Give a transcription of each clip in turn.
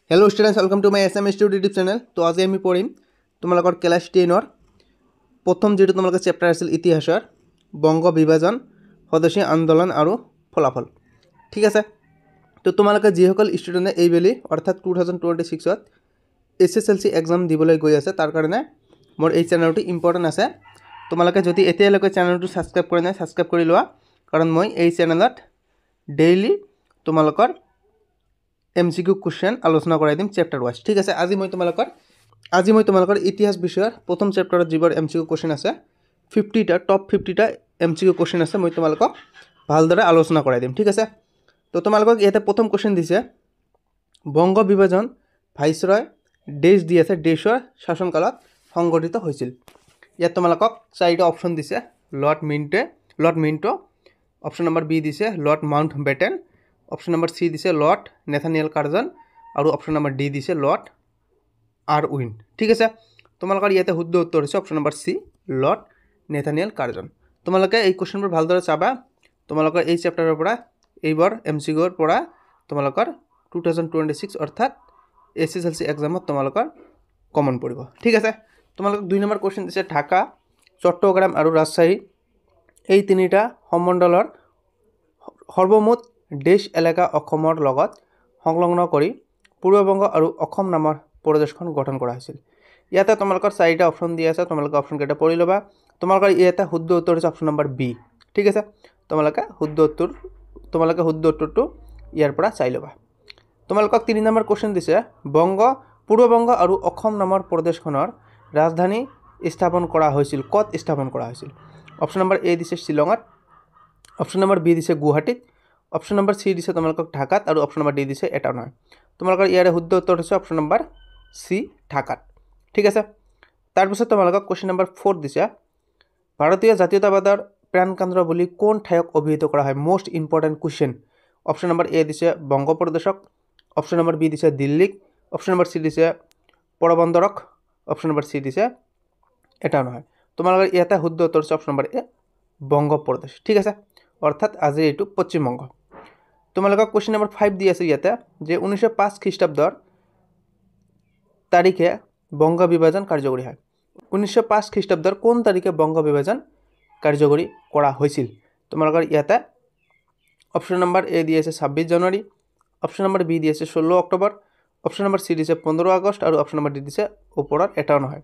Hello students welcome to my SM studio YouTube channel. तो आज आमी पढ़िम तुम्हारे क्लास 10 प्रथम जी तुम्हारे चैप्टार आछिल इतिहासर बंग विभाजन स्वदेशी आंदोलन और फलाफल। ठीक है, तो तुम्हारे जिसकल स्टूडेंटे এইবেলি अर्थात 2026 SSLC एग्जाम दिबले गई आछे तार कारणे मोर এই चैनलटी इम्पर्टेन्ट आछे। तुम्हारे जो एतियाলৈকে चैनलটো सबसक्राइब কৰা নাই सबसक्राइब কৰি লোৱা, कारण मैं এই चैनलत डेली तुम्हारे MCQ क्वेश्चन आलोचना कराई दिम चैप्टार वाइज। ठीक है, आज मैं तुम्हारे इतिहास विषय प्रथम चैप्टार जीवर MCQ क्वेश्चन आछे 50टा टप 50टा MCQ क्वेश्चन आछे मैं तुम्हारे भालदरे आलोचना कराई दिम। ठीक है, तो तुम्हारे इतना प्रथम क्वेश्चन दिसे बंग विभाजन भाइसरय देश दी आछे देशर शासनकालत संगठित होइसिल। इतना तुम्हारे 4टा ऑप्शन दिसे Lord Minto, option number B दिसे Lord Mountbatten, option number C दिसे लॉर्ड नेथानियल कार्जन और ऑप्शन नम्बर डी दिसे लॉर्ड आरउइन। ठीक है, तुम्हारे इतना शुद्ध उत्तर है option number C Lord Nathaniel Curzon. तुम्हारे ये क्वेश्चन भालदरे चाबा तुम्हारे ये चैप्टार एबार MCQर तुम्हारे 2026 अर्थात SSLC एग्जाम तुम्हारे कमन पड़ब। ठीक है, तुम्हारे 2 नम्बर क्वेश्चन दिसे ढाका चट्टग्राम और राजशाही এই তিনিটা সম্মণ্ডলৰ সৰ্বমুঠ देश एलेका অসমৰ লগত সংলগ্ন কৰি পূৰ্ববংগ আৰু অসম নামৰ প্ৰদেশখন গঠন কৰা হৈছিল। ইয়াতে তোমালোকৰ 4টা অপশন দিয়া আছে, তোমালোকে অপশন কেইটা পঢ়ি ল'বা। তোমালোকৰ ইয়াতে শুদ্ধ উত্তৰ হৈছে অপশন নম্বৰ বি। ঠিক আছে, তোমালোকে শুদ্ধ উত্তৰটো ইয়াৰ পৰা চাই ল'বা। তোমালোকক 3 নম্বৰ কোৱেশ্চন দিছে পূৰ্ববংগ আৰু অসম নামৰ প্ৰদেশখনৰ ৰাজধানী স্থাপন কৰা হৈছিল, ক'ত স্থাপন কৰা হৈছিল? অপশন নম্বৰ এ দিছে শ্বিলঙত, অপশন নম্বৰ বি দিছে গুৱাহাটীত, ऑप्शन नम्बर सी दिसे तुम्हारे ढाकात और ऑप्शन नम्बर डी दिसे एटाও নহয়। तुम्हारे यार शुद्ध उत्तर है ऑप्शन नम्बर सी ढाकात। ठीक है, तार पिছত तुम्हारे क्वेश्चन नम्बर 4 दिसे भारतीय जातीयतावादर प्राणकेन्द्र বুলি কোন ঠাইক অভিহিত কৰা হয়? Most important question. Option number A दिसे बंग प्रदेशक, ऑप्शन नम्बर बी दिसे दिल्लीक, ऑप्शन नम्बर सी दिसे पोरबंदरक, ऑप्शन नम्बर सी दिसे एटाও নহয়। तुम्हारे इतना शुद्ध उत्तर है ऑप्शन नम्बर ए बंग प्रदेश। ठीक है, अर्थात आज ये पश्चिम बंग। तुम्हारे क्वेश्चन नम्बर 5 दी आछे इयाते जे 1905 ख्रीष्टाब्दर तारीखे बंग विभाजन कार्यकरी है। 1905 ख्रीष्टाब्दर कौन तारीखे बंग विभाजन कार्यकरी करा हयेछिल? तुम्हारे इयाते ऑप्शन नम्बर ए दी आछे 26 জানুয়ারি, ऑप्शन नम्बर बी दी आछे 16 अक्टोबर, ऑप्शन नम्बर सी दी 15 আগস্ট और ऑप्शन नम्बर डी दी ऊपर एटाও নহয়।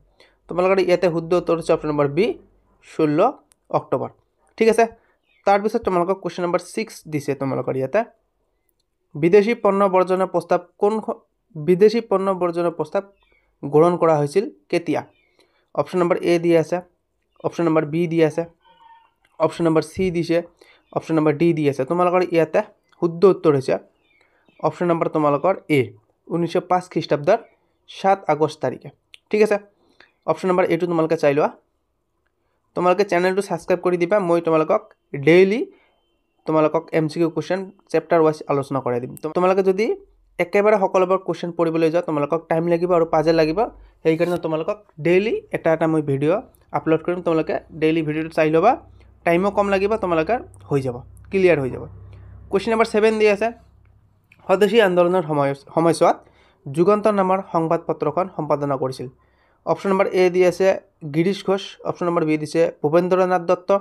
तुम्हारे इयाते शुद्ध उत्तर है ऑप्शन नम्बर बी 16 अक्टोबर। ठीक है, तार पिছত तुम्हारे क्वेश्चन नम्बर 6 दिसे तुम्हारे इयाते विदेशी पण्य बर्जन प्रस्ताव ग्रहण करा हयेछिल केতিয়া? ऑप्शन नम्बर ए दिए आछे, ऑप्शन नम्बर बी दिए आछे, ऑप्शन नम्बर सी दिए, ऑप्शन नम्बर डी दिए आछे। तुम्हारे इयाते शुद्ध उत्तर है ऑप्शन नम्बर तुम्हारे ए 1905 ख्रीष्टाब्दर 7 আগস্ট तारीखे। ठीक है, ऑप्शन नम्बर ए तुम्हारे चाई लोৱা। तुम्हारे चैनल सबसक्राइब कर दिबा, मैं तुम्हारे डेली तुम्हारे MCQ क्वेश्चन चैप्टार वाइज आलोचना कराई दिम। तुम्हारे जो एकेबारे सकलोबर क्वेश्चन पढ़िबले जा तुम्हारे टाइम लगिब और पाजल लगिब, সেইকাৰণে तुम्हारे डेली এটা मैं भिडिओ आपलोड करिम। तुम्हारे डेली भिडिओ चाई लबा, टाइमो कम लगिब, तुम्हारे हो যাব क्लियर हो যাব। क्वेश्चन नम्बर 7 दी आछे स्वदेशी आंदोलনৰ সময়ছোৱাত যুগান্তৰ নামৰ সংবাদপত্ৰখন সম্পাদনা কৰিছিল। ऑप्शन नम्बर ए दी आछे Girish Ghosh, option number B दिसे Bhupendranath Dutta,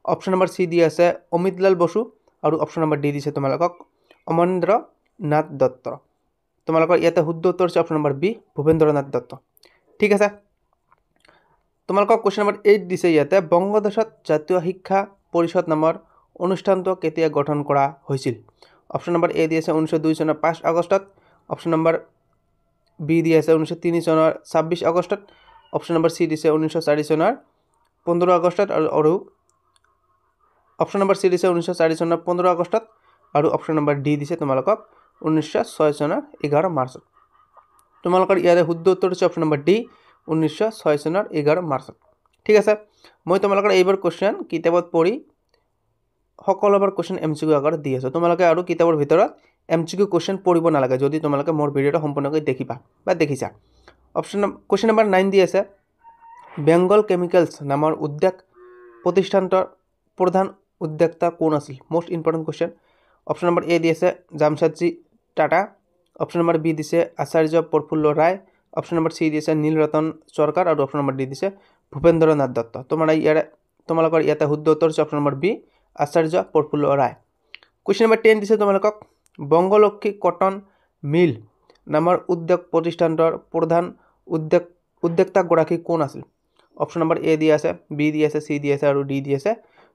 option number C दी आछे अमितलाल बसु और ऑप्शन नम्बर डी दिसे तुम्हारे अमरेन्द्रनाथ दत्त। तुम्हारे इतना शुद्ध उत्तर है option number B Bhupendranath Dutt. ठीक है, तुम्हारे क्वेश्चन नम्बर 8 दिसे इयाते बंगदेशत जातीय शिक्षा परिषद नाমৰ অনুষ্ঠানটো কেতিয়া গঠন কৰা হৈছিল? ऑप्शन नम्बर ए दी आछे 1902 চনৰ 5 আগষ্টত, ऑप्शन नम्बर बी दी आछे 1903 চনৰ 26 আগষ্টত, ऑप्शन नम्बर सी दिसे 1904 চনৰ 15 আগষ্টত और ऑप्शन नम्बर सी दिसे 1904 চনৰ 15 আগষ্টত और ऑप्शन नम्बर डी दिसे तुम्हारे 1906 চনৰ 11 মাৰ্চত। तुम्हारे इतना शुद्ध उत्तर है ऑप्शन नम्बर डी 1906 চনৰ 11 মাৰ্চত। ठीक है, मैं तुम्हारे এইবাৰ क्वेश्चन किताबत पढ़ी सकलोबर क्वेश्चन MCQ आकार दी आছো। तुम्हारे और किताबर भितरत MCQ क्वेश्चन पढ़िब नालागे यदि तुम्हारे मोर भिडिओ सम्पूर्णকৈ देखिबा बा देखिছা। ऑप्शन क्वेश्चन नम्बर 9 दी आछे बेंगल केमिकल्स नाমৰ उद्योग प्रतिष्ठानটোৰ प्रधान उद्योक्ता कौन आछिल? Most important question. Option number A दी आछे Jamshedji Tata, option number B দিছে Acharya Prafulla Ray, option number C দিছে নীলৰতন চৰকাৰ আৰু অপশ্যন নম্বৰ ডি দিছে ভূপেন্দ্ৰ নাথ দত্ত। তোমালোকৰ ইয়াতে শুদ্ধ উত্তৰ হৈছে অপশ্যন নম্বৰ বি আচাৰ্য প্ৰফুল্ল ৰায়। কুৱেশ্যন নম্বৰ 10 দিছে তোমালোকক বংগলক্ষী কটন মিল নামৰ উদ্যোগ প্ৰতিষ্ঠানটোৰ প্ৰধান উদ্যোক্তাগৰাকী কোন আছিল? অপশ্যন নম্বৰ এ দি আছে, বি দি আছে, চি দি আছে আৰু ডি দি আছে।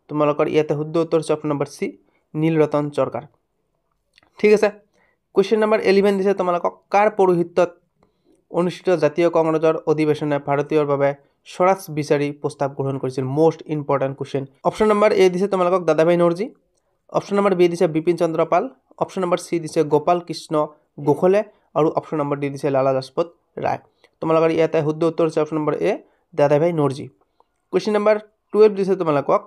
তোমালোকৰ ইয়াতে শুদ্ধ উত্তৰ হৈছে অপশ্যন নম্বৰ চি নীলৰতন চৰকাৰ। ঠিক আছে। কুৱেশ্যন নম্বৰ 11 দিছে তোমালোকক কাৰ পৌৰোহিত্যত অনুষ্ঠিত জাতীয় কংগ্ৰেছৰ অধিৱেশনে ভাৰতীয়ৰ বাবে স্বৰাজ বিচাৰি প্ৰস্তাৱ গ্ৰহণ কৰিছিল? Most important question. Option number A দিছে তোমালোকক Dadabhai Naoroji, option number B দিছে Bipin Chandra Pal, option number C দিছে গোপাল কৃষ্ণ গোখলে আৰু অপশ্যন নম্বৰ ডি দিছে লালা লাজপত ৰায়। তোমালোকৰ ইয়াতে শুদ্ধ উত্তৰ হৈছে অপশ্যন নম্বৰ এ দাদাভাই নৰজি। কুৱেশ্যন নম্বৰ 12 দিছে তোমালোকক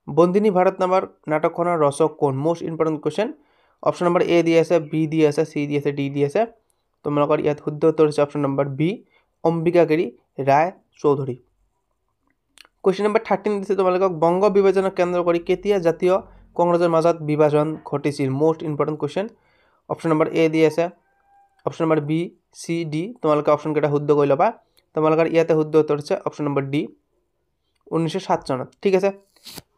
বন্দিনী ভাৰত নামৰ নাটকখনৰ ৰচক কোন? Most important question. Option number A দি আছে, বি দি আছে, চি দি আছে, ডি দি আছে। তোমালোকৰ ইয়াত শুদ্ধ উত্তৰ হৈছে অপশ্যন নম্বৰ বি অম্বিকাগিৰি ৰায় চৌধুৰী। কুৱেশ্যন নম্বৰ 13 দিছে তোমালোকক বংগ বিভাজনক কেন্দ্ৰ কৰি কেতিয়া জাতীয় কংগ্ৰেছৰ মাজত বিভাজন ঘটিছিল? Most important question. Option number A দি আছে, option number B, C, D. তোমালোকে অপশ্যনকেইটা শুদ্ধ কৰি ল'বা। তোমালোকৰ ইয়াতে শুদ্ধ উত্তৰ হৈছে অপশ্যন নম্বৰ ডি 1907 চনত। ঠিক আছে।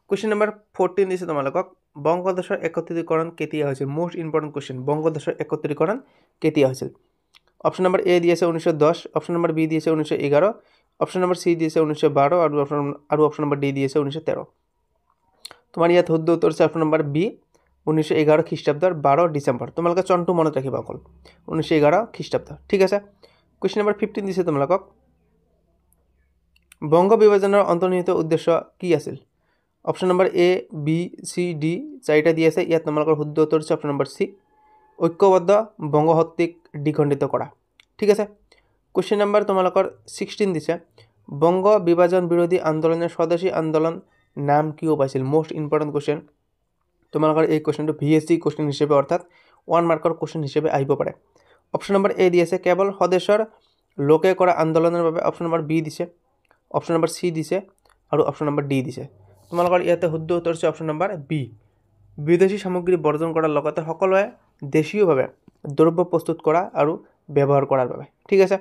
কুৱেশ্যন নম্বৰ 14 দিছে তোমালোকক বংগদেশৰ একত্ৰীকৰণ কেতিয়া হৈছিল? Most important question. বংগদেশৰ একত্ৰীকৰণ কেতিয়া হৈছিল? অপশ্যন নম্বৰ এ দি আছে 1910, অপশ্যন নম্বৰ বি দি আছে 1911, অপশ্যন নম্বৰ চি দি আছে 1912 আৰু অপশ্যন নম্বৰ ডি দি আছে 1913। তোমাৰ ইয়াত শুদ্ধ উত্তৰ হৈছে অপশ্যন নম্বৰ বি 1911 খ্ৰীষ্টাব্দৰ 12 ডিচেম্বৰ। তোমালোকে চনটো মনত ৰাখিবা অকল 1911 খ্ৰীষ্টাব্দ। ঠিক আছে। কুৱেশ্যন নম্বৰ 15 দিছে তোমালোকক বংগ বিভাজনৰ অন্তৰ্নিহিত উদ্দেশ্য কি আছিল? Option number A, B, C, D চাৰিটা দি আছে। ইয়াত তোমালোকৰ শুদ্ধ উত্তৰ হৈছে অপশ্যন নম্বৰ চি ঐক্যবদ্ধ বংগশক্তিক দ্বিখণ্ডিত কৰা। ঠিক আছে। কুৱেশ্যন নম্বৰ তোমালোকৰ 16 দিছে বংগ বিভাজন বিৰোধী আন্দোলনৰ স্বদেশী আন্দোলন নাম কিয় পাইছিল? Most important question. তোমালোকৰ এই কুৱেশ্যনটো VSC কুৱেশ্যন হিচাপে অৰ্থাৎ 1 মাৰ্কৰ কুৱেশ্যন হিচাপে আহিব পাৰে। অপশ্যন নম্বৰ এ দি আছে কেৱল স্বদেশৰ লোকে কৰা আন্দোলনৰ বাবে, অপশ্যন নম্বৰ বি দিছে, অপশ্যন নম্বৰ চি দিছে আৰু অপশ্যন নম্বৰ ডি দিছে। তোমালোকৰ ইয়াতে শুদ্ধ উত্তৰ হৈছে অপশ্যন নম্বৰ বি বিদেশী সামগ্ৰী বৰ্জন কৰাৰ লগতে সকলোৱে দেশীয়ভাৱে দ্ৰব্য প্ৰস্তুত কৰা আৰু ব্যৱহাৰ কৰাৰ বাবে। ঠিক আছে।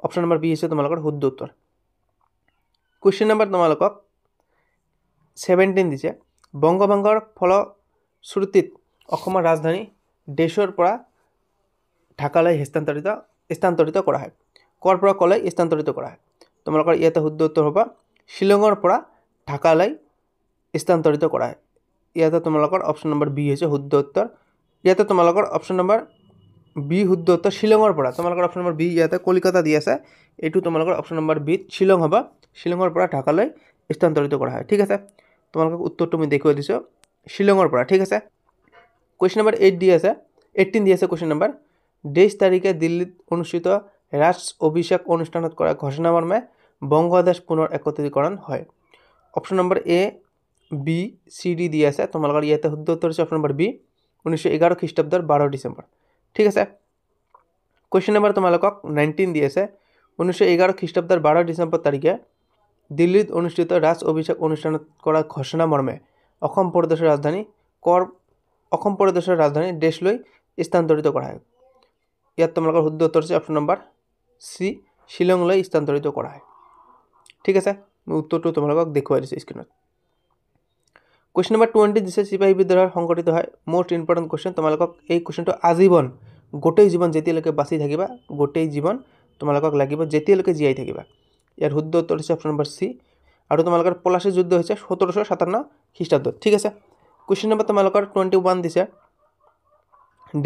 অপশ্যন নম্বৰ বি হৈছে তোমালোকৰ শুদ্ধ উত্তৰ। কুৱেশ্যন নম্বৰ তোমালোকক 17 দিছে বংগভংগৰ ফলশ্ৰুতিত অসমৰ ৰাজধানী দেশৰ পৰা ঢাকালৈ স্থানান্তৰিত কৰা হয়। ক'ৰ পৰা ক'লৈ স্থানান্তৰিত কৰা হয়? তোমালোকৰ ইয়াতে শুদ্ধ উত্তৰ হ'ব শ্বিলঙৰ পৰা ঢাকালৈ স্থানান্তৰিত কৰা হয়। ইয়াতে তোমালোকৰ অপশ্যন নম্বৰ বি হৈছে শুদ্ধ উত্তৰ। ইয়াতে তোমালোকৰ অপশ্যন নম্বৰ বি শুদ্ধ উত্তৰ শ্বিলঙৰ পৰা। তোমালোকৰ অপশ্যন নম্বৰ বি ইয়াতে কলিকতা দি আছে, এইটো তোমালোকৰ অপশ্যন নম্বৰ বিত শ্বিলং হ'ব। শ্বিলঙৰ পৰা ঢাকালৈ স্থানান্তৰিত কৰা হয়। ঠিক আছে। তোমালোকক উত্তৰটো মই দেখুৱাই দিছোঁ শ্বিলঙৰ পৰা। ঠিক আছে। কুৱেশ্যন নম্বৰ 18 দি আছে কুৱেশ্যন নম্বৰ 23 তাৰিখে দিল্লীত অনুষ্ঠিত ৰাজ অভিষেক অনুষ্ঠানত কৰা ঘোষণা মৰ্মে বংগদেশ পুনৰ একত্ৰীকৰণ হয়। Option number A, B, C, D দি আছে। তোমালোকৰ ইয়াতে শুদ্ধ উত্তৰ হৈছে অপশ্যন নম্বৰ বি 1911 খ্ৰীষ্টাব্দৰ 12 ডিচেম্বৰ। ঠিক আছে। কুৱেশ্যন নম্বৰ তোমালোকক 19 দি আছে 1911 খ্ৰীষ্টাব্দৰ 12 ডিচেম্বৰ তাৰিখে দিল্লীত অনুষ্ঠিত ৰাজ অভিষেক অনুষ্ঠানত কৰা ঘোষণা মৰ্মে অসম প্ৰদেশৰ ৰাজধানী দেশলৈ স্থানান্তৰিত কৰা হয়। ইয়াত তোমালোকৰ শুদ্ধ উত্তৰ হৈছে অপশ্যন নম্বৰ চি শ্বিলংলৈ স্থানান্তৰিত কৰা হয়। ঠিক আছে। মই উত্তৰটো তোমালোকক দেখুৱাই দিছোঁ স্ক্ৰীনত। কুৱেশ্যন নম্বৰ 20 দিছে চিপাহী বিদ্ৰোহ সংঘটিত হয়। Most important question. তোমালোকক এই কুৱেশ্যনটো আজীৱন গোটেই জীৱন যেতিয়ালৈকে বাচি থাকিবা, গোটেই জীৱন তোমালোকক লাগিব যেতিয়ালৈকে জীয়াই থাকিবা। ইয়াৰ শুদ্ধ উত্তৰ হৈছে অপশ্যন নম্বৰ চি আৰু তোমালোকৰ পলাচী যুদ্ধ হৈছে 1757 খ্ৰীষ্টাব্দত। ঠিক আছে। কুৱেশ্যন নম্বৰ তোমালোকৰ 21 দিছে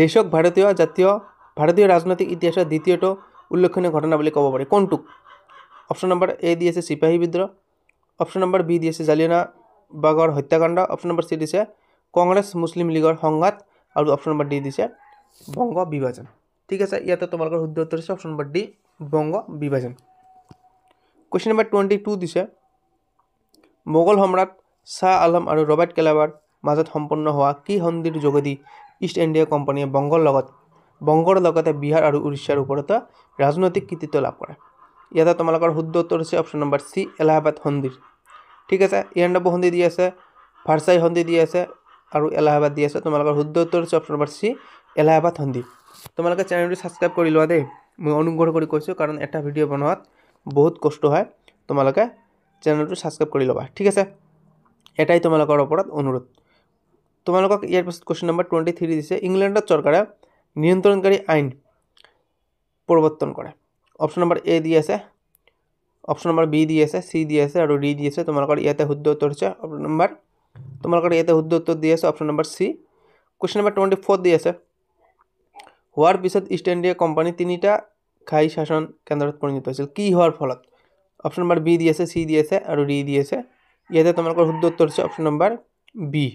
দেশক ভাৰতীয় ৰাজনৈতিক ইতিহাসৰ দ্বিতীয়টো উল্লেখনীয় ঘটনা বুলি ক'ব পাৰি কোনটোক? অপশ্যন নম্বৰ এ দি আছে চিপাহী বিদ্ৰোহ, অপশ্যন নম্বৰ বি দি আছে জালিয়ানৱালাবাগৰ হত্যাকাণ্ড, অপশ্যন নম্বৰ চি দিছে কংগ্ৰেছ মুছলিম লীগৰ সংঘাত আৰু অপশ্যন নম্বৰ ডি দিছে বংগ বিভাজন। ঠিক আছে। ইয়াতে তোমালোকৰ শুদ্ধ উত্তৰ হৈছে অপশ্যন নম্বৰ ডি বংগ বিভাজন। কুৱেশ্যন নম্বৰ 22 দিছে মোগল সম্ৰাট শ্বাহ আলম আৰু ৰবাৰ্ট ক্লাইভৰ মাজত সম্পন্ন হোৱা কি সন্ধিৰ যোগেদি ইষ্ট ইণ্ডিয়া কোম্পানীয়ে বংগৰ লগতে বিহাৰ আৰু উৰিষ্যাৰ ওপৰতো ৰাজনৈতিক কৃতিত্ব লাভ কৰে? ইয়াতে তোমালোকৰ শুদ্ধ উত্তৰ হৈছে অপশ্যন নম্বৰ চি এলাহাবাদ সন্ধিৰ। ঠিক আছে। ইয়াণ্ডাবু সন্ধি দি আছে, ভাৰ্চাই সন্ধি দি আছে আৰু এলাহাবাদ দি আছে। তোমালোকৰ শুদ্ধ উত্তৰ হৈছে অপশ্যন নম্বৰ চি এলাহাবাদ সন্ধি। তোমালোকে চেনেলটো ছাবস্ক্ৰাইব কৰি লোৱা দেই, মই অনুগ্ৰহ কৰি কৈছোঁ, কাৰণ এটা ভিডিঅ' বনোৱাত বহুত কষ্ট হয়। তোমালোকে চেনেলটো ছাবস্ক্ৰাইব কৰি ল'বা, ঠিক আছে। এটাই তোমালোকৰ ওপৰত অনুৰোধ। তোমালোকক ইয়াৰ পাছত কুৱেশ্যন নম্বৰ 23 দিছে, ইংলেণ্ডত চৰকাৰে নিয়ন্ত্ৰণকাৰী আইন প্ৰৱৰ্তন কৰে। অপশ্যন নম্বৰ এ দি আছে, অপশ্যন নম্বৰ বি দি আছে, চি দি আছে আৰু ডি দি আছে। তোমালোকৰ ইয়াতে শুদ্ধ উত্তৰ হৈছে তোমালোকৰ ইয়াতে শুদ্ধ উত্তৰ দি আছে option number C. Question number 24 দি আছে, হোৱাৰ পিছত ইষ্ট ইণ্ডিয়া কোম্পানী 3টা ঘাই শাসন কেন্দ্ৰত পৰিণত হৈছিল, কি হোৱাৰ ফলত? অপশ্যন নম্বৰ বি দি আছে, চি দি আছে আৰু ডি দি আছে। ইয়াতে তোমালোকৰ শুদ্ধ উত্তৰ হৈছে option number B.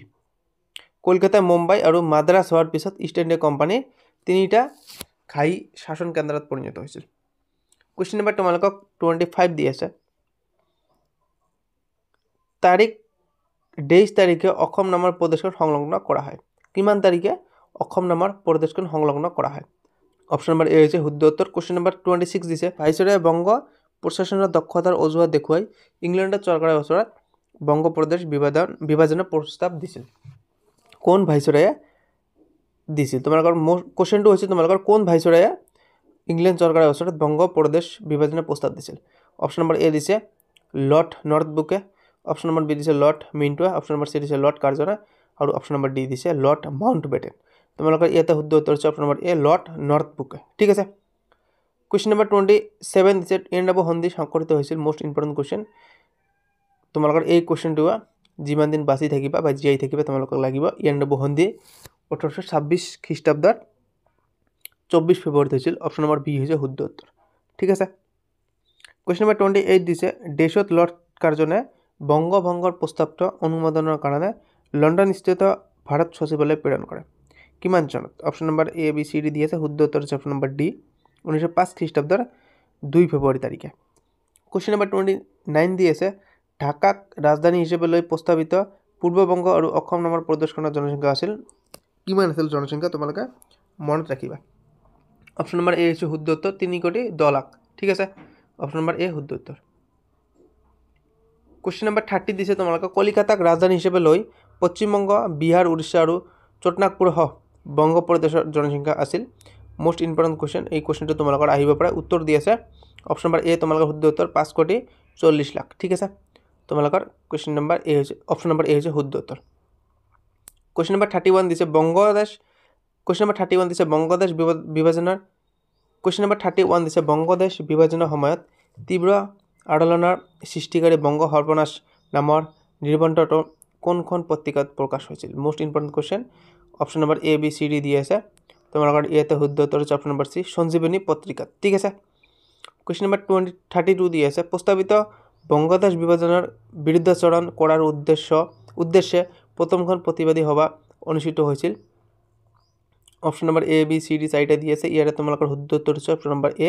Kolkata, Mumbai আৰু মাদ্ৰাছ হোৱাৰ পিছত ইষ্ট ইণ্ডিয়া কোম্পানী 3টা ঘাই শাসন কেন্দ্ৰত পৰিণত হৈছিল। কুৱেশ্যন নম্বৰ তোমালোকক 25 দি আছে, ডেইজ তাৰিখে অসম নামৰ প্ৰদেশখন সংলগ্ন কৰা হয়। কিমান তাৰিখে অসম নামৰ প্ৰদেশখন সংলগ্ন কৰা হয়? অপশ্যন নম্বৰ এ হৈছে শুদ্ধ উত্তৰ। কুৱেশ্যন নম্বৰ 26 দিছে, ভাইচৰয়ে বংগ প্ৰশাসনৰ দক্ষতাৰ অজুহাত দেখুৱাই ইংলেণ্ডত চৰকাৰৰ ওচৰত বংগ প্ৰদেশ বিভাজনৰ প্ৰস্তাৱ দিছিল। কোন ভাইচৰয়ে দিছিল? তোমালোকৰ কুৱেশ্যনটো হৈছে তোমালোকৰ কোন ভাইচৰয়ে ইংলেণ্ড চৰকাৰৰ ওচৰত বংগ প্ৰদেশ বিভাজনৰ প্ৰস্তাৱ দিছিল? অপশ্যন নম্বৰ এ দিছে লৰ্ড নৰ্থব্ৰুকে, অপশ্যন নম্বৰ বি দিছে লৰ্ড মিণ্টোৱে, অপশ্যন নম্বৰ চি দিছে লৰ্ড কাৰ্জনে আৰু অপশ্যন নম্বৰ ডি দিছে লৰ্ড মাউণ্টবেটেন। তোমালোকৰ ইয়াতে শুদ্ধ উত্তৰ হৈছে অপশ্যন নম্বৰ এ লৰ্ড নৰ্থব্ৰুকে, ঠিক আছে। কুৱেশ্যন নম্বৰ 27 দিছে, ইয়াণ্ডাবু সন্ধি স্বাক্ষৰিত হৈছিল। Most important question. তোমালোকৰ এই কুৱেশ্যনটো যিমান দিন বাচি থাকিবা বা জীয়াই থাকিবা তোমালোকক লাগিব। ইয়াণ্ডাবু সন্ধি 1826 খ্ৰীষ্টাব্দৰ 24 ফেব্ৰুৱাৰীত হৈছিল। অপশ্যন নম্বৰ বি হৈছে শুদ্ধ উত্তৰ, ঠিক আছে। কুৱেশ্যন নম্বৰ 28 দিছে, দেশত লৰ্ড কাৰ্জনে বংগভংগৰ প্ৰস্তাৱটো অনুমোদনৰ কাৰণে লণ্ডনস্থিত ভাৰত সচিবালয় প্ৰেৰণ কৰে। কিমান চনত? Option number A B C D দি আছে। শুদ্ধ উত্তৰ হৈছে অপশ্যন নম্বৰ ডি, 1905 খ্ৰীষ্টাব্দৰ 2 ফেব্ৰুৱাৰী তাৰিখে। কুৱেশ্যন নম্বৰ 29 দি আছে, ঢাকাক ৰাজধানী হিচাপে লৈ প্ৰস্তাৱিত পূৰ্ববংগ আৰু অসম নামৰ প্ৰদেশখনৰ জনসংখ্যা আছিল, কিমান আছিল জনসংখ্যা? তোমালোকে মনত ৰাখিবা। অপশ্যন নম্বৰ এ হৈছে শুদ্ধ উত্তৰ, 3,10,00,000, ঠিক আছে। অপশ্যন নম্বৰ এ শুদ্ধ উত্তৰ। কুৱেশ্যন নম্বৰ 30 দিছে তোমালোকে, কলিকাতাক ৰাজধানী হিচাপে লৈ পশ্চিমবংগ, বিহাৰ, উৰিষ্যা আৰু চটনাগপুৰসহ বংগ প্ৰদেশৰ জনসংখ্যা আছিল। মোষ্ট ইম্পৰ্টেণ্ট কুৱেশ্যন, এই কুৱেশ্যনটো তোমালোকৰ আহিব পাৰে। উত্তৰ দি আছে অপশ্যন নম্বৰ এ তোমালোকৰ শুদ্ধ উত্তৰ, 5,40,00,000, ঠিক আছে। তোমালোকৰ কুৱেশ্যন নম্বৰ এ হৈছে অপশ্যন নম্বৰ এ হৈছে শুদ্ধ উত্তৰ। কুৱেশ্যন নম্বৰ 31 দিছে বংগদেশ বিভাজনৰ সময়ত তীব্ৰ আন্দোলনৰ সৃষ্টিকাৰী বংগ সৰ্বনাশ নামৰ নিবন্ধটো কোনখন পত্ৰিকাত প্ৰকাশ হৈছিল? Most important question. Option number A B C D দি আছে। তোমালোকৰ ইয়াতে শুদ্ধ উত্তৰ হৈছে অপশ্যন নম্বৰ চি, সঞ্জীৱনী পত্ৰিকাত, ঠিক আছে। কুৱেশ্যন নম্বৰ 32 দি আছে, প্ৰস্তাৱিত বংগদেশ বিভাজনৰ বিৰুদ্ধাচৰণ কৰাৰ উদ্দেশ্যে প্ৰথমখন প্ৰতিবাদী সভা অনুষ্ঠিত হৈছিল। Option number A B C D 4টা দি আছে। ইয়াৰে তোমালোকৰ শুদ্ধ উত্তৰ হৈছে অপশ্যন নম্বৰ এ,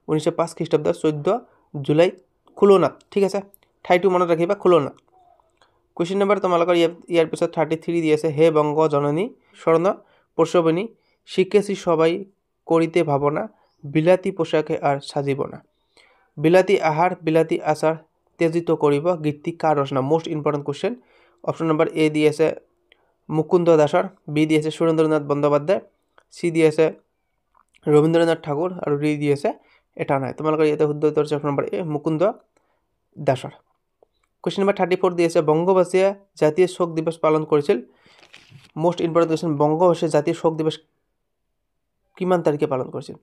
1905 খ্ৰীষ্টাব্দৰ 14 জুলাইত খুলনাত, ঠিক আছে। ঠাইটো মনত ৰাখিবা, খুলনা। কুৱেশ্যন নম্বৰ তোমালোকৰ ইয়াৰ পিছত 33 দি আছে, হে বংগ জননী স্বৰ্ণ প্রসবনী শিখেছি সবাই করিতে ভাবনা, বিলাতী পোশাকে আর সাজিব না, বিলাতী আহার বিলাতী আচার তেজিত করিব, গীতটি কার রচনা? Most important question. Option number A দিয়ে আছে মুকুন্দ দাসৰ, বি দি আছে সুৰেন্দ্ৰনাথ বন্দ্যোপাধ্যায়, সি দি আছে ৰবীন্দ্ৰনাথ ঠাকুৰ আৰু ডি দি আছে এটা নাই। তোমালোকৰ ইয়াতে শুদ্ধ উত্তৰ হৈছে অপশ্যন নম্বৰ এ মুকুন্দ দাসৰ। কুৱেশ্যন নম্বৰ 34 দি আছে বংগবাসীয়ে জাতীয় শোক দিৱস পালন কৰিছিল। মোস্ট ইম্পৰ্টেণ্ট কুৱেশ্যন, বংগবাসীয়ে জাতীয় শোক দিৱস কিমান তাৰিখে পালন কৰিছিল?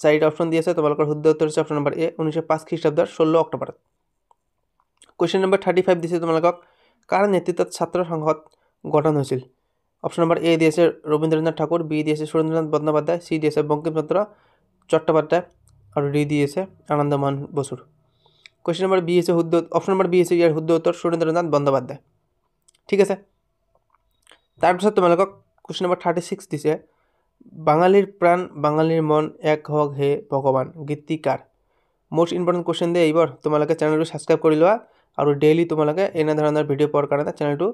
4টা অপশ্যন দি আছে। তোমালোকৰ শুদ্ধ উত্তৰ হৈছে অপশ্যন নম্বৰ এ 1905 খ্ৰীষ্টাব্দৰ 16 অক্টোবৰত। কুৱেশ্যন নম্বৰ 35 দিছে তোমালোকক কাৰ নেতৃত্বত ছাত্ৰ সংসদ গঠন হৈছিল? অপশ্যন নম্বৰ এ দি আছে ৰবীন্দ্ৰনাথ ঠাকুৰ, বি দি আছে সুৰেন্দ্ৰনাথ বন্দ্যোপাধ্যায়, সি দি আছে বঙ্কিমচন্দ্ৰ চট্টোপাধ্যায় আৰু ডি দি আছে আনন্দমোহন বসুৰ। কুৱেশ্যন নম্বৰ বি হৈছে শুদ্ধ, অপশ্যন নম্বৰ বি হৈছে ইয়াৰ শুদ্ধ উত্তৰ সুৰেন্দ্ৰনাথ বন্দ্যোপাধ্যায়, ঠিক আছে। তাৰপিছত তোমালোকক কুৱেশ্যন নম্বৰ 36 দিছে বাঙালীৰ প্ৰাণ বাঙালীৰ মন এক হওক হে ভগৱান, গীতটি কাৰ? মোস্ট ইম্পৰ্টেণ্ট কুৱেশ্যন দিয়ে এইবাৰ। তোমালোকে চেনেলটো ছাবস্ক্ৰাইব কৰি লোৱা আৰু ডেইলি তোমালোকে এনে ধৰণৰ ভিডিঅ' পোৱাৰ কাৰণে চেনেলটো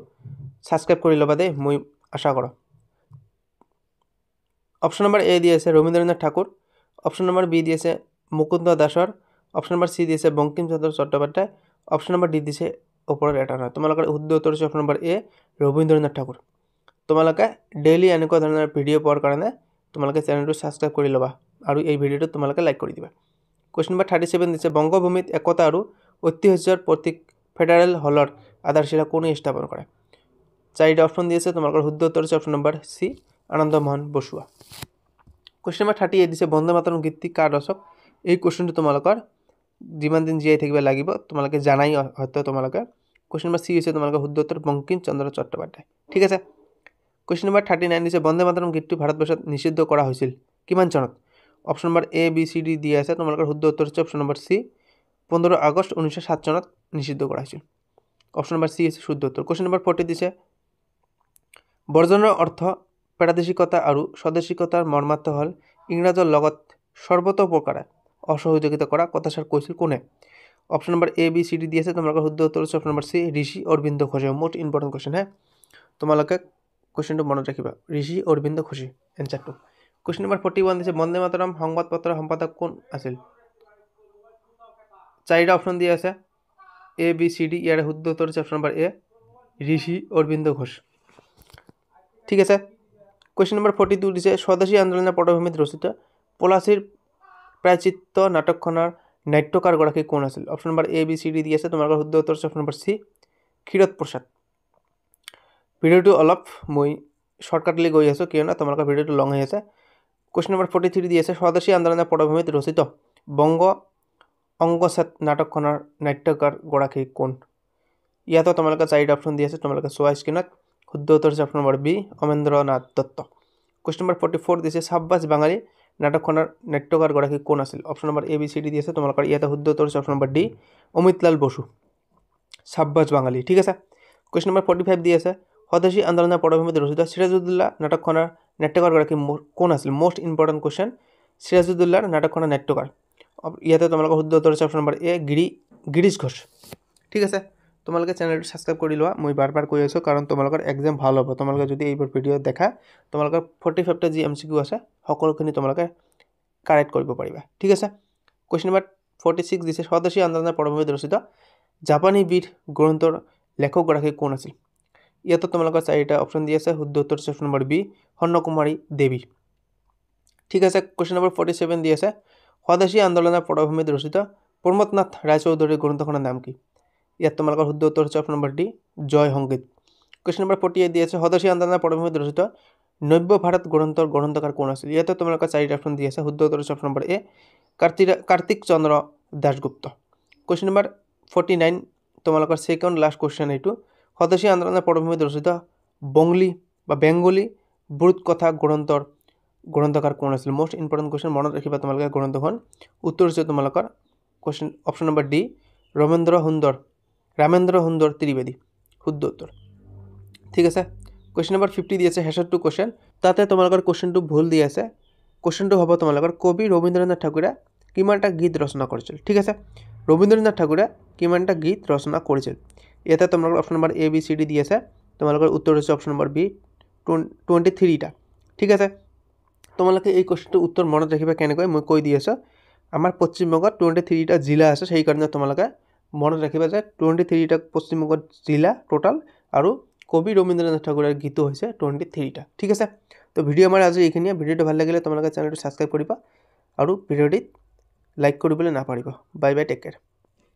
ছাবস্ক্ৰাইব কৰি ল'বা দেই, মই আশা কৰোঁ। অপশ্যন নম্বৰ এ দি আছে Rabindranath Thakur, option number B দি আছে মুকুন্দ দাসৰ, অপশ্যন নম্বৰ চি দি আছে Bankimchandra Chattopadhyay, option number D দিছে ওপৰত এটা নহয়। তোমালোকৰ শুদ্ধ উত্তৰ হৈছে option number A Rabindranath Thakur. তোমালোকে ডেইলি এনেকুৱা ধৰণৰ ভিডিঅ' পোৱাৰ কাৰণে তোমালোকে চেনেলটো ছাবস্ক্ৰাইব কৰি ল'বা আৰু এই ভিডিঅ'টো তোমালোকে লাইক কৰি দিবা। কুৱেশ্যন নম্বৰ 37 দিছে বংগভূমিত একতা আৰু ঐতিহ্যৰ প্ৰতীক ফেডাৰেল হলৰ আধাৰশিলা কোনে স্থাপন কৰে? চাৰিটা অপশ্যন দি আছে, তোমালোকৰ শুদ্ধ উত্তৰ হৈছে অপশ্যন নম্বৰ সি আনন্দমোহন বসুৱা। কুৱেশ্যন নম্বৰ 38 দিছে বন্দে মাতৰম গীতটি কাৰ ৰচক? এই কুৱেশ্যনটো তোমালোকৰ যিমান দিন জীয়াই থাকিব লাগিব তোমালোকে জানাই হয়তো তোমালোকে। কুৱেশ্যন নম্বৰ সি হৈছে তোমালোকৰ শুদ্ধ উত্তৰ বংকিম চন্দ্ৰ চট্টোপাধ্যায়। ঠিক আছে। কুৱেশ্যন নম্বৰ 39 দিছে বন্দে মাতৰম গীতটো ভাৰতবৰ্ষত নিষিদ্ধ কৰা হৈছিল কিমান চনত? Option number A B C D দিয়া আছে, তোমালোকৰ শুদ্ধ উত্তৰ হৈছে অপশ্যন নম্বৰ সি 15 আগষ্ট 1907 চনত নিষিদ্ধ কৰা হৈছিল। অপশ্যন নম্বৰ সি হৈছে শুদ্ধ উত্তৰ। কুৱেশ্যন নম্বৰ 40 দিছে বৰ্জনৰ অৰ্থ প্ৰাদেশিকতা আৰু স্বদেশিকতাৰ মৰ্মাৰ্থ হ'ল ইংৰাজৰ লগত সৰ্বতোপ্ৰকাৰে অসহযোগিতা কৰা কথাষাৰ কৈছিল কোনে? Option number A B C D দি আছে, তোমালোকৰ শুদ্ধ উত্তৰ হৈছে অপশ্যন নম্বৰ সি ঋষি অৰবিন্দ ঘোষে। মোষ্ট ইম্পৰ্টেণ্ট কুৱেশ্যন হে, তোমালোকে কুৱেশ্যনটো মনত ৰাখিবা, ঋষি অৰবিন্দ ঘোষে এনচাৰটো। কুৱেশ্যন নম্বৰ 41 দিছে বন্দে মাতৰম সংবাদপত্ৰৰ সম্পাদক কোন আছিল? চাৰিটা অপশ্যন দিয়া আছে এ বি চি ডি, ইয়াৰ শুদ্ধ উত্তৰ হৈছে অপশ্যন নম্বৰ এ ঋষি অৰবিন্দ ঘোষ। ঠিক আছে। কুৱেশ্যন নম্বৰ 42 দিছে স্বদেশী আন্দোলনৰ পটভূমিত ৰচিত পলাশীৰ প্ৰায়চিত্ত নাটকখনৰ নাট্যকাৰগৰাকী কোন আছিল? Option number A B C D দি আছে, তোমালোকৰ শুদ্ধ উত্তৰ হৈছে অপশ্যন নম্বৰ সি ক্ষীৰোদ প্ৰসাদ। ভিডিঅ'টো অলপ মই শ্বৰ্টকাটলি গৈ আছোঁ কিয়নো তোমালোকৰ ভিডিঅ'টো লং হৈ আছে। কুৱেশ্যন নম্বৰ 43 দি আছে স্বদেশী আন্দোলনৰ পটভূমিত ৰচিত বংগ অংগছেদ নাটকখনৰ নাট্যকাৰগৰাকী কোন? ইয়াতো তোমালোকে চাৰিটা অপশ্যন দি আছে, তোমালোকে চোৱা স্ক্ৰীনত। শুদ্ধ উত্তৰ হৈছে option number B Amendranath Dutta. Question number 44 দিছে চাব্বাছ বাঙালী নাটকখনৰ নাট্যকাৰগৰাকী কোন আছিল? Option number A B C D দি আছে, তোমালোকৰ ইয়াতে শুদ্ধ উত্তৰ হৈছে option number D Amitlal Basu. Chabbash Bangali. ঠিক আছে। কুৱেশ্যন নম্বৰ 45 দি আছে স্বদেশী আন্দোলনৰ পটভূমিত ৰচিত সিৰাজউদ্দৌলা নাটকখনৰ নাট্যকাৰগৰাকী কোন আছিল? মোষ্ট ইম্পৰ্টেণ্ট কুৱেশ্যন, সিৰাজউদ্দৌলাৰ নাটকখনৰ নাট্যকাৰ। ইয়াতে তোমালোকৰ শুদ্ধ উত্তৰ হৈছে অপশ্যন নম্বৰ এ গিৰীশ ঘোষ। ঠিক আছে। তোমালোকে চেনেলটো ছাবস্ক্ৰাইব কৰি লোৱা, মই বাৰ বাৰ কৈ আছোঁ কাৰণ তোমালোকৰ এক্সাম ভাল হ'ব। তোমালোকে যদি এইবোৰ ভিডিঅ' দেখা তোমালোকৰ 45টা যি MCQ আছে সকলোখিনি তোমালোকে কাৰেক্ট কৰিব পাৰিবা। ঠিক আছে। কুৱেশ্যন নম্বৰ 46 দিছে স্বদেশী আন্দোলনৰ পটভূমিত ৰচিত জাপানী বীৰ গ্ৰন্থৰ লেখকগৰাকী কোন আছিল? ইয়াতো তোমালোকৰ চাৰিটা অপশ্যন দি আছে, শুদ্ধ উত্তৰ হৈছে অপশ্যন নম্বৰ বি স্বৰ্ণকুমাৰী দেৱী। ঠিক আছে। কুৱেশ্যন নম্বৰ 47 দি আছে স্বদেশী আন্দোলনৰ পটভূমিত ৰচিত প্ৰমোদনাথ ৰায়চৌধুৰীৰ গ্ৰন্থখনৰ নাম কি? ইয়াত তোমালোকৰ শুদ্ধ উত্তৰ হৈছে অপশ্যন নম্বৰ ডি জয় সংগীত। কুৱেশ্যন নম্বৰ 48 দি আছে স্বদেশী আন্দোলনৰ পটভূমিত ৰচিত নব্য ভাৰত গ্ৰন্থৰ গ্ৰন্থকাৰ কোন আছিল? ইয়াতে তোমালোকৰ চাৰিটা অপশ্যন দি আছে, শুদ্ধ উত্তৰ হৈছে অপশ্যন নম্বৰ এ কাৰ্তিক চন্দ্ৰ দাসগুপ্ত। কুৱেশ্যন নম্বৰ 49 তোমালোকৰ ছেকেণ্ড লাষ্ট কুৱেশ্যন এইটো স্বদেশী আন্দোলনৰ পটভূমিত ৰচিত বেংগলী ব্ৰুতকথা গ্ৰন্থৰ গ্ৰন্থকাৰ কোন আছিল? মোষ্ট ইম্পৰ্টেণ্ট কুৱেশ্যন, মনত ৰাখিবা তোমালোকে গ্ৰন্থখন। উত্তৰ হৈছে তোমালোকৰ question option number D Ramendra সুন্দৰ ত্ৰিবেদী। শুদ্ধ উত্তৰ। ঠিক আছে। কুৱেশ্যন নম্বৰ 50 দি আছে শেষৰটো কুৱেশ্যন, তাতে তোমালোকৰ কুৱেশ্যনটো ভুল দি আছে। কুৱেশ্যনটো হ'ব তোমালোকৰ কবি ৰবীন্দ্ৰনাথ ঠাকুৰে কিমানটা গীত ৰচনা কৰিছিল? ঠিক আছে। ৰবীন্দ্ৰনাথ ঠাকুৰে কিমানটা গীত ৰচনা কৰিছিল? ইয়াতে তোমালোকৰ option number A B C D দি আছে, তোমালোকৰ উত্তৰ হৈছে অপশ্যন নম্বৰ বি 23টা। ঠিক আছে। তোমালোকে এই কুৱেশ্যনটোৰ উত্তৰ মনত ৰাখিবা কেনেকৈ মই কৈ দি আছোঁ। আমাৰ পশ্চিমবংগত 23টা জিলা আছে, সেইকাৰণে তোমালোকে মনত ৰাখিবা যে 23টা পশ্চিমবংগত জিলা টোটাল আৰু কবি ৰবীন্দ্ৰনাথ ঠাকুৰৰ গীতো হৈছে 23টা। ঠিক আছে। তো ভিডিঅ' আমাৰ আজি এইখিনিয়ে। ভিডিঅ'টো ভাল লাগিলে তোমালোকে চেনেলটো ছাবস্ক্ৰাইব কৰিবা আৰু ভিডিঅ'টিত লাইক কৰিবলৈ নাপাহৰিবা। Bye bye, tech care.